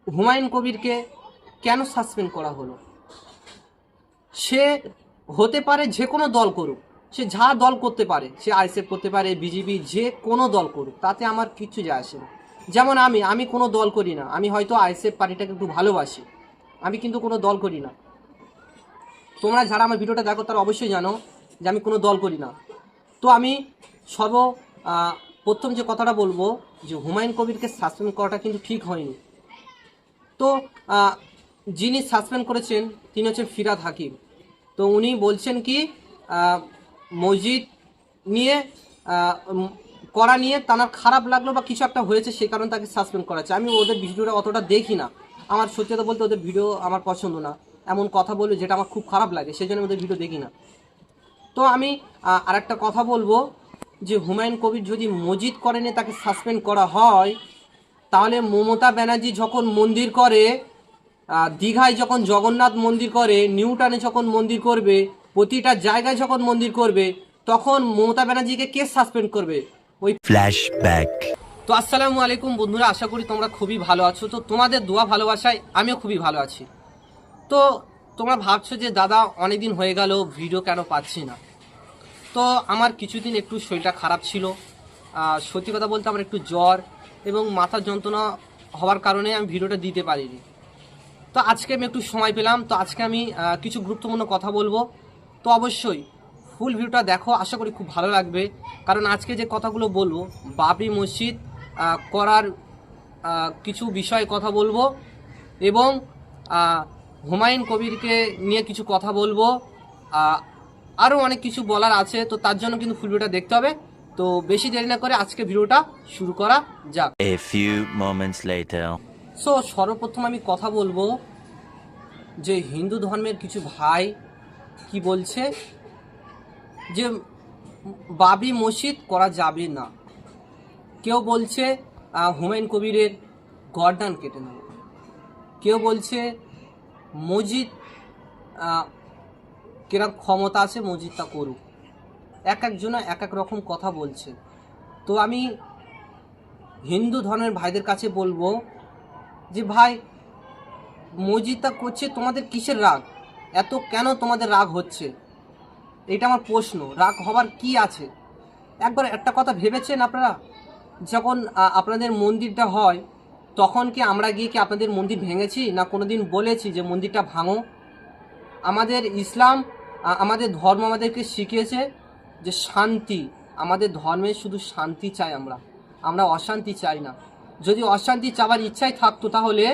হুমায়ুন কবিরকে কেন সাসপেন্ড করা হলো? সে হতে পারে যে কোনো দল করুক, সে যা দল করতে পারে, সে আইএসএফ করতে পারে, বিজেপি, যে কোনো দল করুক, তাতে আমার কিচ্ছু যায় আসে না। যেমন আমি কোনো দল করি না, আমি হয়তো আইএসএফ পার্টিটাকে একটু ভালোবাসি, আমি কিন্তু কোনো দল করি না। তোমরা যারা আমার ভিডিওটা দেখো তারা অবশ্যই জানো যে আমি কোনো দল করি না। তো আমি প্রথম যে কথাটা বলবো যে হুমায়ুন কবিরকে সাসপেন্ড করাটা কিন্তু ঠিক হয়নি। তো যিনি সাসপেন্ড করেছেন তিনি হচ্ছেন ফিরহাদ হাকিম। তো উনি বলছেন কি মসজিদ নিয়ে করা নিয়ে তার খারাপ লাগলো বা কিছু একটা হয়েছে, সেই কারণে তাকে সাসপেন্ড করা হচ্ছে। আমি ওদের ভিডিওটা অতটা দেখি না, আমার সত্যি কথা বলতে ওদের ভিডিও আমার পছন্দ না, এমন কথা বলবে যেটা আমার খুব খারাপ লাগে, সেই জন্য ওদের ভিডিও দেখি না। তো আমি আরেকটা কথা বলবো যে হুমায়ুন কবির যদি মসজিদ করে নিয়ে তাকে সাসপেন্ড করা হয়, তাহলে মমতা ব্যানার্জি যখন মন্দির করে, দীঘায় যখন জগন্নাথ মন্দির করে, নিউটাউনে যখন মন্দির করবে, প্রতিটা জায়গায় যখন মন্দির করবে, তখন মমতা ব্যানার্জিকে কে সাসপেন্ড করবে? ওই ফ্ল্যাশব্যাক। তো আসসালামু আলাইকুম বন্ধুরা, আশা করি তোমরা খুবই ভালো আছো। তো তোমাদের দোয়া ভালোবাসায় আমিও খুবই ভালো আছি। তো তোমরা ভাবছো যে দাদা অনেকদিন হয়ে গেল ভিডিও কেন পাচ্ছি না। তো আমার কিছুদিন একটু শরীরটা খারাপ ছিল, সত্যি কথা বলতে আমার একটু জ্বর এবং মাথার যন্ত্রণা হওয়ার কারণে আমি ভিডিওটা দিতে পারিনি। তো আজকে আমি একটু সময় পেলাম, তো আজকে আমি কিছু গুরুত্বপূর্ণ কথা বলবো। তো অবশ্যই ফুল ভিডিওটা দেখো, আশা করি খুব ভালো লাগবে। কারণ আজকে যে কথাগুলো বলবো, বাবরি মসজিদ করার কিছু বিষয়ে কথা বলবো এবং হুমায়ুন কবিরকে নিয়ে কিছু কথা বলবো, আরও অনেক কিছু বলার আছে। তো তার জন্য কিন্তু ফুল ভিডিওটা দেখতে হবে। তো বেশি দেরি না করে আজকে ভিডিওটা শুরু করা যাক। A few moments later. So সর্বপ্রথম আমি কথা বলবো যে হিন্দু ধর্মের কিছু ভাই কি বলছে যে বাবরি মসজিদ করা যাবে না। কেউ বলছে হুমায়ুন কবিরের গর্দান কেটে নেব, কেউ বলছে মসজিদ কেরাম ক্ষমতা আছে মসজিদটা করুক। এক একজনে এক এক রকম কথা বলছে। তো আমি হিন্দু ধর্মের ভাইদের কাছে বলবো যে ভাই, মসজিদটা করছে, তোমাদের কিসের রাগ? এত কেন তোমাদের রাগ হচ্ছে? এটা আমার প্রশ্ন, রাগ হবার কি আছে? একবার একটা কথা ভেবেছেন আপনারা? যখন আপনাদের মন্দিরটা হয়, তখন কি আমরা গিয়ে কি আপনাদের মন্দির ভেঙেছি? না কোনোদিন বলেছি যে মন্দিরটা ভাঙো? আমাদের ইসলাম, আমাদের ধর্ম আমাদেরকে শিখিয়েছে যে শান্তি, আমাদের ধর্মে শুধু শান্তি চাই আমরা, আমরা অশান্তি চাই না। যদি অশান্তি চাওয়ার ইচ্ছাই থাকতো তাহলে